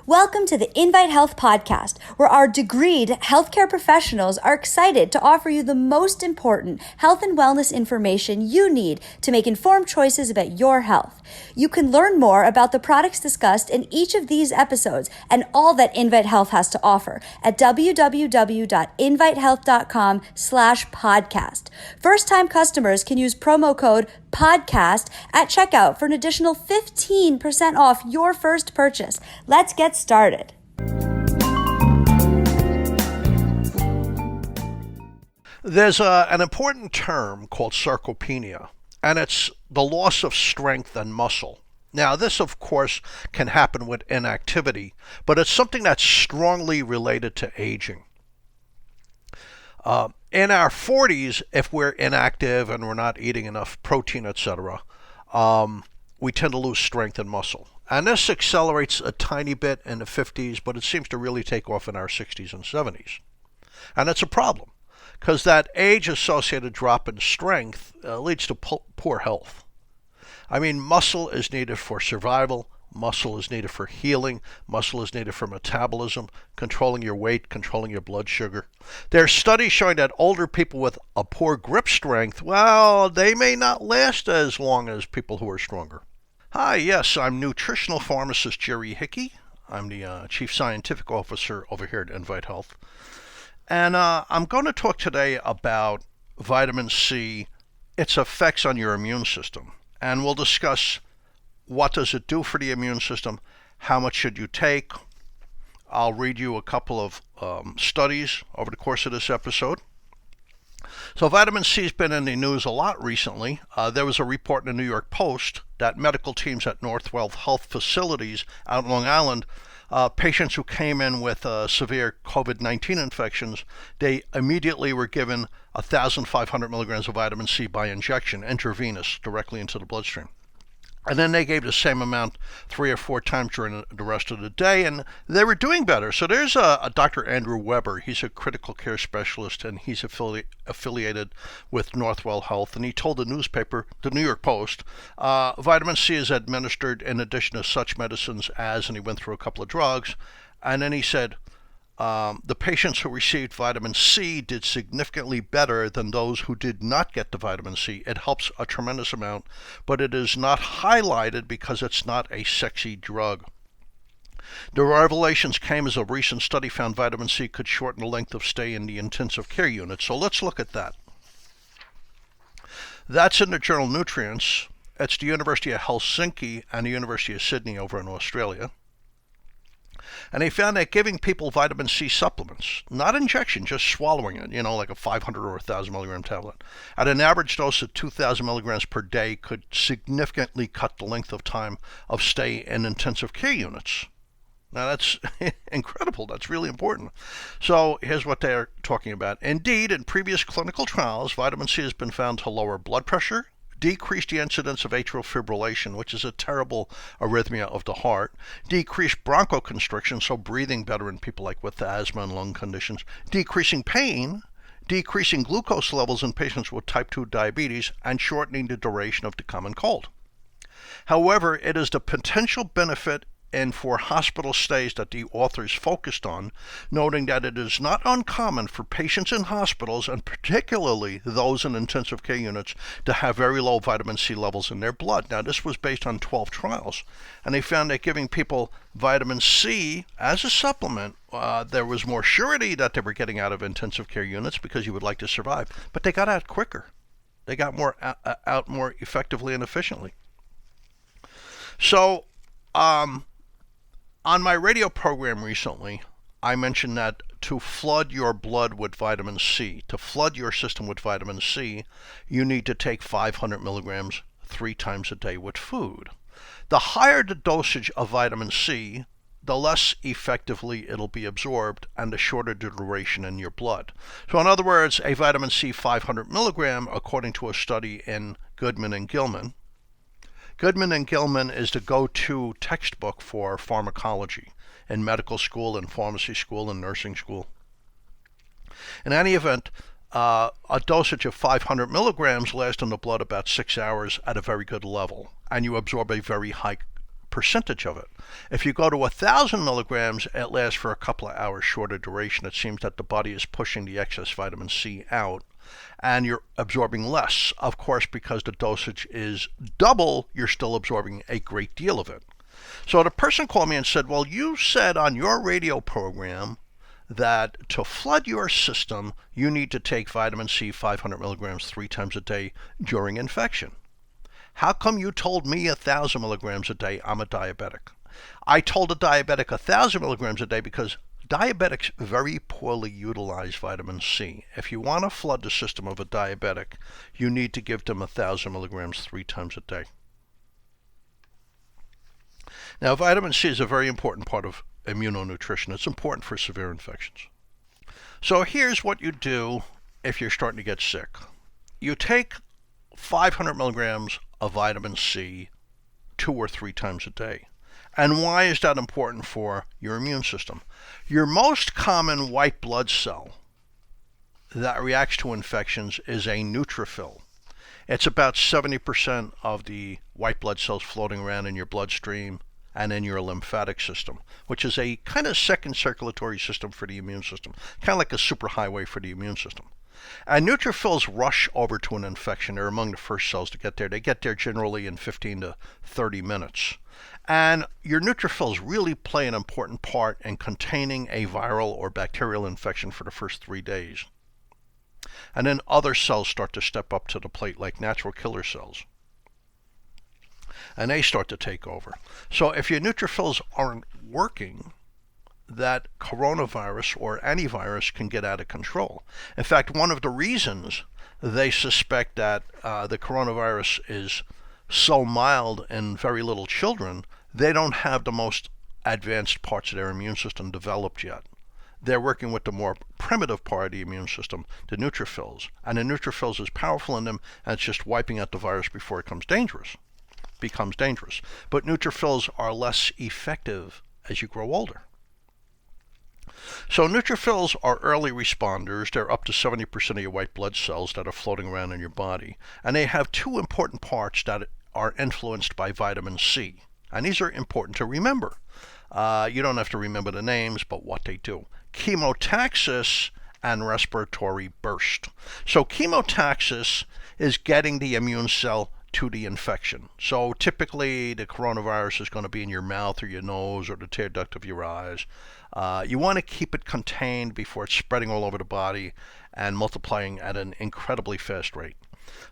Welcome to the Invite Health podcast, where our degreed healthcare professionals are excited to offer you the most important health and wellness information you need to make informed choices about your health. You can learn more about the products discussed in each of these episodes and all that Invite Health has to offer at www.invitehealth.com/podcast. First-time customers can use promo code podcast at checkout for an additional 15% off your first purchase. Let's get started. There's an important term called sarcopenia, and it's the loss of strength and muscle. Now, this, of course, can happen with inactivity, but it's something that's strongly related to aging. In our 40s, if we're inactive and we're not eating enough protein, etc., we tend to lose strength and muscle. And this accelerates a tiny bit in the 50s, but it seems to really take off in our 60s and 70s. And it's a problem, because that age-associated drop in strength leads to poor health. I mean, muscle is needed for survival, muscle is needed for healing, muscle is needed for metabolism, controlling your weight, controlling your blood sugar. There are studies showing that older people with a poor grip strength, well, they may not last as long as people who are stronger. Hi, yes, I'm nutritional pharmacist Jerry Hickey. I'm the Chief Scientific Officer over here at Invite Health. And I'm going to talk today about vitamin C, its effects on your immune system. And we'll discuss what does it do for the immune system, how much should you take. I'll read you a couple of studies over the course of this episode. So vitamin C has been in the news a lot recently. There was a report in the New York Post that medical teams at Northwell Health facilities out in Long Island, patients who came in with severe COVID-19 infections, they immediately were given 1,500 milligrams of vitamin C by injection, intravenous, directly into the bloodstream. And then they gave the same amount 3 or 4 times during the rest of the day, and they were doing better. So there's a Dr. Andrew Weber. He's a critical care specialist, and he's affiliated with Northwell Health. And he told the newspaper, the New York Post, vitamin C is administered in addition to such medicines as, and he went through a couple of drugs. And then he said, the patients who received vitamin C did significantly better than those who did not get the vitamin C. It helps a tremendous amount, but it is not highlighted because it's not a sexy drug. The revelations came as a recent study found vitamin C could shorten the length of stay in the intensive care unit. So let's look at that. That's in the journal Nutrients. It's the University of Helsinki and the University of Sydney over in Australia. And they found that giving people vitamin C supplements, not injection, just swallowing it, like a 500 or 1,000 milligram tablet, at an average dose of 2,000 milligrams per day could significantly cut the length of time of stay in intensive care units. Now that's incredible. That's really important. So here's what they're talking about. Indeed, in previous clinical trials, vitamin C has been found to lower blood pressure, decrease the incidence of atrial fibrillation, which is a terrible arrhythmia of the heart, decrease bronchoconstriction, so breathing better in people like with asthma and lung conditions, decreasing pain, decreasing glucose levels in patients with type 2 diabetes, and shortening the duration of the common cold. However, it is the potential benefit and for hospital stays that the authors focused on, noting that it is not uncommon for patients in hospitals, and particularly those in intensive care units, to have very low vitamin C levels in their blood. Now, this was based on 12 trials, and they found that giving people vitamin C as a supplement, there was more surety that they were getting out of intensive care units because you would like to survive, but they got out quicker. They got out more effectively and efficiently. So, on my radio program recently, I mentioned that to flood your blood with vitamin C, to flood your system with vitamin C, you need to take 500 milligrams 3 times a day with food. The higher the dosage of vitamin C, the less effectively it'll be absorbed and the shorter the duration in your blood. So in other words, a vitamin C 500 milligram, according to a study in Goodman and Gilman is the go-to textbook for pharmacology in medical school, in pharmacy school, and nursing school. In any event, a dosage of 500 milligrams lasts in the blood about 6 hours at a very good level, and you absorb a very high percentage of it. If you go to 1,000 milligrams, it lasts for a couple of hours shorter duration. It seems that the body is pushing the excess vitamin C out, and you're absorbing less. Of course, because the dosage is double, you're still absorbing a great deal of it. So the person called me and said, well, you said on your radio program that to flood your system, you need to take vitamin C 500 milligrams 3 times a day during infection. How come you told me 1,000 milligrams a day? I'm a diabetic. I told a diabetic 1,000 milligrams a day because diabetics very poorly utilize vitamin C. If you want to flood the system of a diabetic, you need to give them 1,000 milligrams 3 times a day. Now, vitamin C is a very important part of immunonutrition. It's important for severe infections. So here's what you do if you're starting to get sick. You take 500 milligrams of vitamin C 2 or 3 times a day. And why is that important for your immune system? Your most common white blood cell that reacts to infections is a neutrophil. It's about 70% of the white blood cells floating around in your bloodstream and in your lymphatic system, which is a kind of second circulatory system for the immune system, kind of like a superhighway for the immune system. And neutrophils rush over to an infection. They're among the first cells to get there. They get there generally in 15 to 30 minutes. And your neutrophils really play an important part in containing a viral or bacterial infection for the first 3 days. And then other cells start to step up to the plate, like natural killer cells. And they start to take over. So if your neutrophils aren't working, that coronavirus or any virus can get out of control. In fact, one of the reasons they suspect that the coronavirus is so mild in very little children, they don't have the most advanced parts of their immune system developed yet. They're working with the more primitive part of the immune system, the neutrophils. And the neutrophils is powerful in them, and it's just wiping out the virus before it becomes dangerous. But neutrophils are less effective as you grow older. So neutrophils are early responders. They're up to 70% of your white blood cells that are floating around in your body. And they have 2 important parts that are influenced by vitamin C. And these are important to remember. You don't have to remember the names, but what they do. Chemotaxis and respiratory burst. So chemotaxis is getting the immune cell to the infection. So typically the coronavirus is going to be in your mouth or your nose or the tear duct of your eyes. You want to keep it contained before it's spreading all over the body and multiplying at an incredibly fast rate.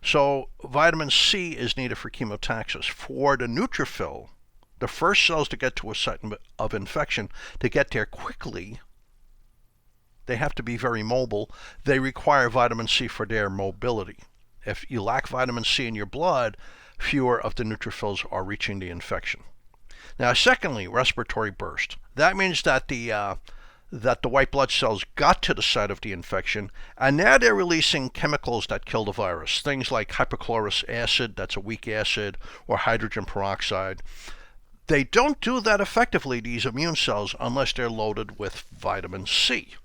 So vitamin C is needed for chemotaxis. For the neutrophil, the first cells to get to a site of infection, to get there quickly, they have to be very mobile. They require vitamin C for their mobility. If you lack vitamin C in your blood, fewer of the neutrophils are reaching the infection. Now, secondly, respiratory burst. That means that the white blood cells got to the site of the infection, and now they're releasing chemicals that kill the virus. Things like hypochlorous acid, that's a weak acid, or hydrogen peroxide. They don't do that effectively, these immune cells, unless they're loaded with vitamin C.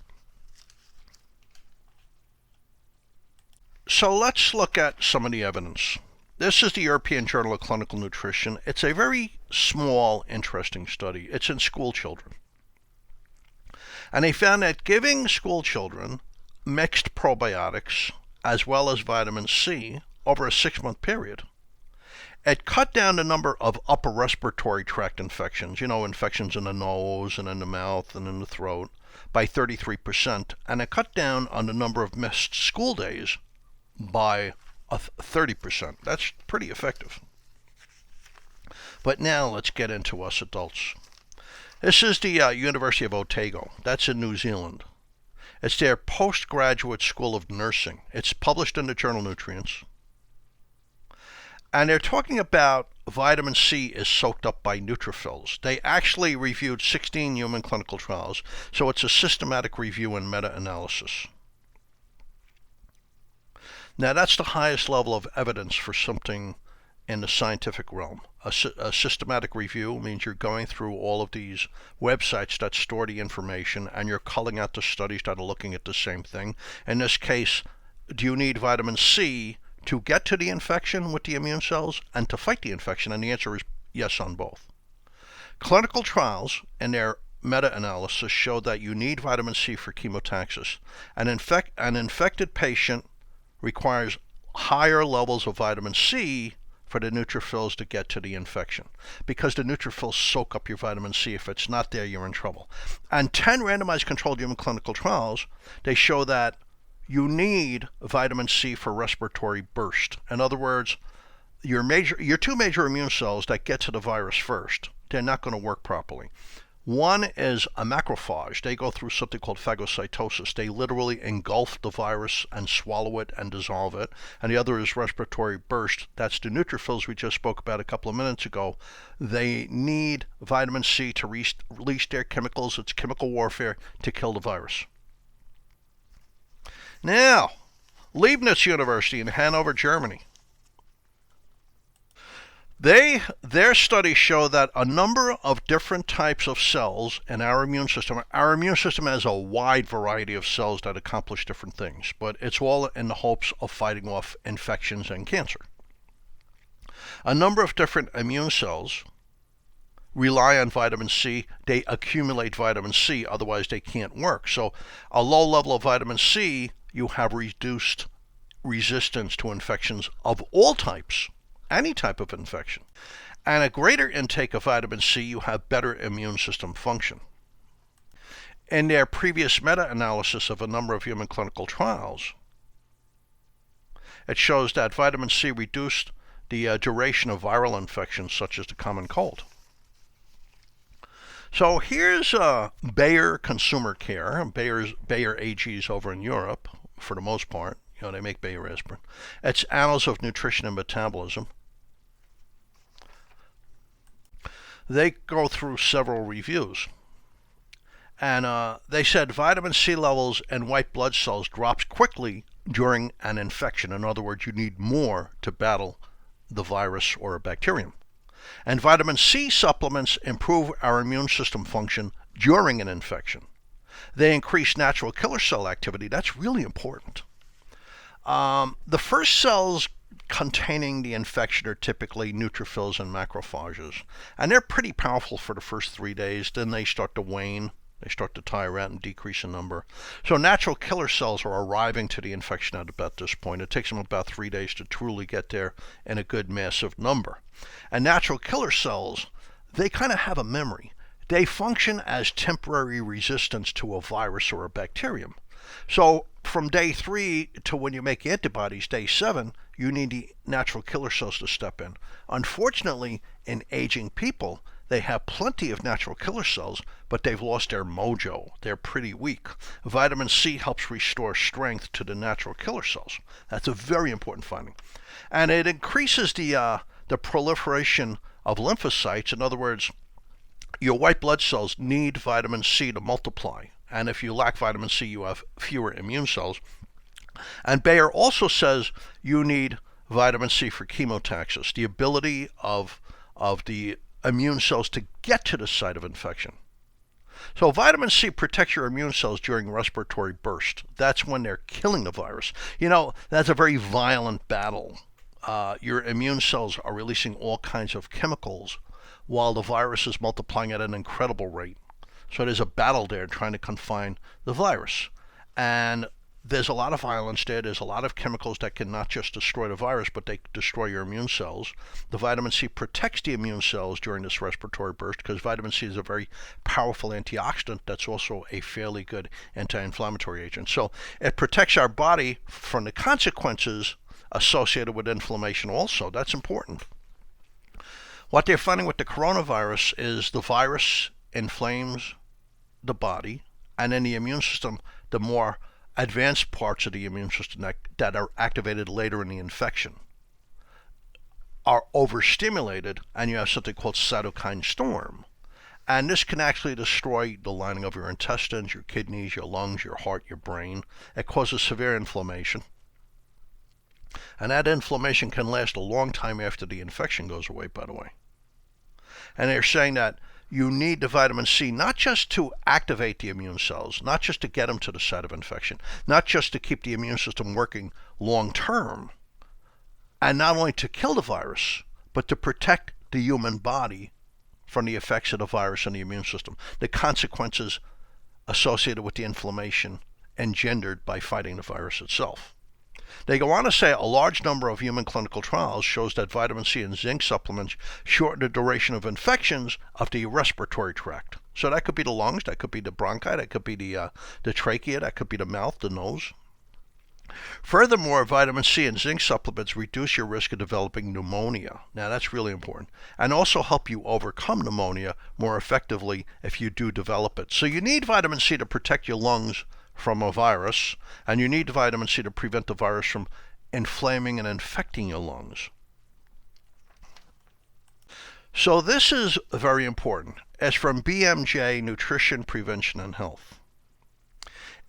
So let's look at some of the evidence. This is the European Journal of Clinical Nutrition. It's a very small, interesting study. It's in school children. And they found that giving school children mixed probiotics as well as vitamin C over a 6-month period, it cut down the number of upper respiratory tract infections, infections in the nose and in the mouth and in the throat, by 33%. And it cut down on the number of missed school days by 30%. That's pretty effective. But now let's get into us adults. This is the University of Otago. That's in New Zealand. It's their postgraduate school of nursing. It's published in the journal Nutrients. And they're talking about vitamin C is soaked up by neutrophils. They actually reviewed 16 human clinical trials, so it's a systematic review and meta-analysis. Now, that's the highest level of evidence for something in the scientific realm. A systematic review means you're going through all of these websites that store the information, and you're culling out the studies that are looking at the same thing. In this case, do you need vitamin C to get to the infection with the immune cells and to fight the infection? And the answer is yes on both. Clinical trials in their meta-analysis showed that you need vitamin C for chemotaxis. An infected patient requires higher levels of vitamin C for the neutrophils to get to the infection, because the neutrophils soak up your vitamin C. If it's not there, you're in trouble. And 10 randomized controlled human clinical trials, they show that you need vitamin C for respiratory burst. In other words, your two major immune cells that get to the virus first, they're not going to work properly. One is a macrophage. They go through something called phagocytosis. They literally engulf the virus and swallow it and dissolve it. And the other is respiratory burst. That's the neutrophils we just spoke about a couple of minutes ago. They need vitamin C to release their chemicals. It's chemical warfare to kill the virus. Now, Leibniz University in Hanover, Germany. Their studies show that a number of different types of cells in our immune system has a wide variety of cells that accomplish different things, but it's all in the hopes of fighting off infections and cancer. A number of different immune cells rely on vitamin C. They accumulate vitamin C, otherwise they can't work. So a low level of vitamin C, you have reduced resistance to infections of all types. Any type of infection. And a greater intake of vitamin C, you have better immune system function. In their previous meta-analysis of a number of human clinical trials, it shows that vitamin C reduced the duration of viral infections such as the common cold. So here's Bayer Consumer Care, Bayer AG's over in Europe for the most part. They make Bayer aspirin. It's Annals of Nutrition and Metabolism. They go through several reviews. And they said vitamin C levels in white blood cells drops quickly during an infection. In other words, you need more to battle the virus or a bacterium. And vitamin C supplements improve our immune system function during an infection. They increase natural killer cell activity. That's really important. The first cells containing the infection are typically neutrophils and macrophages, and they're pretty powerful for the first 3 days. Then they start to wane, they start to tire out and decrease in number. So natural killer cells are arriving to the infection at about this point. It takes them about 3 days to truly get there in a good massive number. And natural killer cells, they kind of have a memory. They function as temporary resistance to a virus or a bacterium. So from day 3 to when you make antibodies, day 7, you need the natural killer cells to step in. Unfortunately, in aging people, they have plenty of natural killer cells, but they've lost their mojo. They're pretty weak. Vitamin C helps restore strength to the natural killer cells. That's a very important finding. And it increases the proliferation of lymphocytes. In other words, your white blood cells need vitamin C to multiply. And if you lack vitamin C, you have fewer immune cells. And Bayer also says you need vitamin C for chemotaxis, the ability of the immune cells to get to the site of infection. So vitamin C protects your immune cells during respiratory burst. That's when they're killing the virus. That's a very violent battle. Your immune cells are releasing all kinds of chemicals while the virus is multiplying at an incredible rate. So there's a battle there trying to confine the virus. And there's a lot of violence there. There's a lot of chemicals that can not just destroy the virus, but they destroy your immune cells. The vitamin C protects the immune cells during this respiratory burst because vitamin C is a very powerful antioxidant that's also a fairly good anti-inflammatory agent. So it protects our body from the consequences associated with inflammation also. That's important. What they're finding with the coronavirus is the virus inflames the body, and in the immune system, the more advanced parts of the immune system that are activated later in the infection are overstimulated, and you have something called cytokine storm. And this can actually destroy the lining of your intestines, your kidneys, your lungs, your heart, your brain. It causes severe inflammation. And that inflammation can last a long time after the infection goes away, by the way. And they're saying that you need the vitamin C not just to activate the immune cells, not just to get them to the site of infection, not just to keep the immune system working long term, and not only to kill the virus, but to protect the human body from the effects of the virus on the immune system, the consequences associated with the inflammation engendered by fighting the virus itself. They go on to say a large number of human clinical trials shows that vitamin C and zinc supplements shorten the duration of infections of the respiratory tract. So that could be the lungs, that could be the bronchi, that could be the trachea, that could be the mouth, the nose. Furthermore, vitamin C and zinc supplements reduce your risk of developing pneumonia. Now that's really important. And also help you overcome pneumonia more effectively if you do develop it. So you need vitamin C to protect your lungs from a virus, and you need vitamin C to prevent the virus from inflaming and infecting your lungs. So this is very important. It's from BMJ, Nutrition, Prevention, and Health.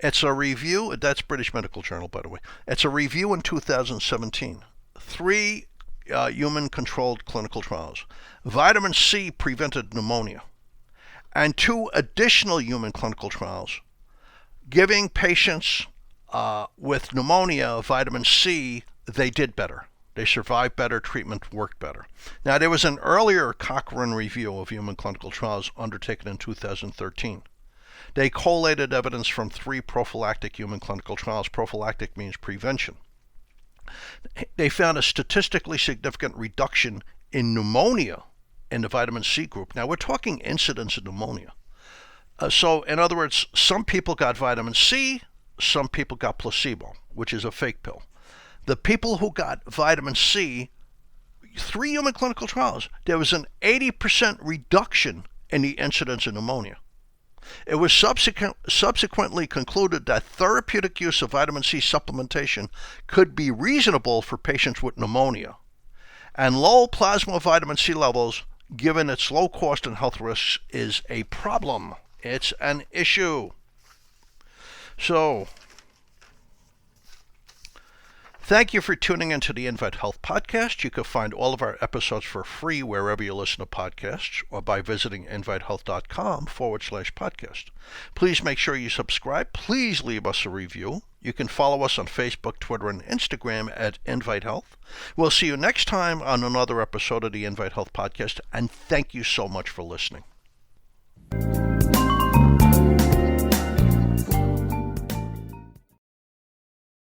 It's a review, that's British Medical Journal, by the way. It's a review in 2017. 3 human-controlled clinical trials. Vitamin C prevented pneumonia. And 2 additional human clinical trials giving patients with pneumonia vitamin C, they did better. They survived better, treatment worked better. Now, there was an earlier Cochrane review of human clinical trials undertaken in 2013. They collated evidence from 3 prophylactic human clinical trials. Prophylactic means prevention. They found a statistically significant reduction in pneumonia in the vitamin C group. Now, we're talking incidence of pneumonia. So, in other words, some people got vitamin C, some people got placebo, which is a fake pill. The people who got vitamin C, 3 human clinical trials, there was an 80% reduction in the incidence of pneumonia. It was subsequently concluded that therapeutic use of vitamin C supplementation could be reasonable for patients with pneumonia. And low plasma vitamin C levels, given its low cost and health risks, is a problem. It's an issue. So, thank you for tuning into the Invite Health Podcast. You can find all of our episodes for free wherever you listen to podcasts or by visiting invitehealth.com/podcast. Please make sure you subscribe. Please leave us a review. You can follow us on Facebook, Twitter, and Instagram at Invite Health. We'll see you next time on another episode of the Invite Health Podcast, and thank you so much for listening.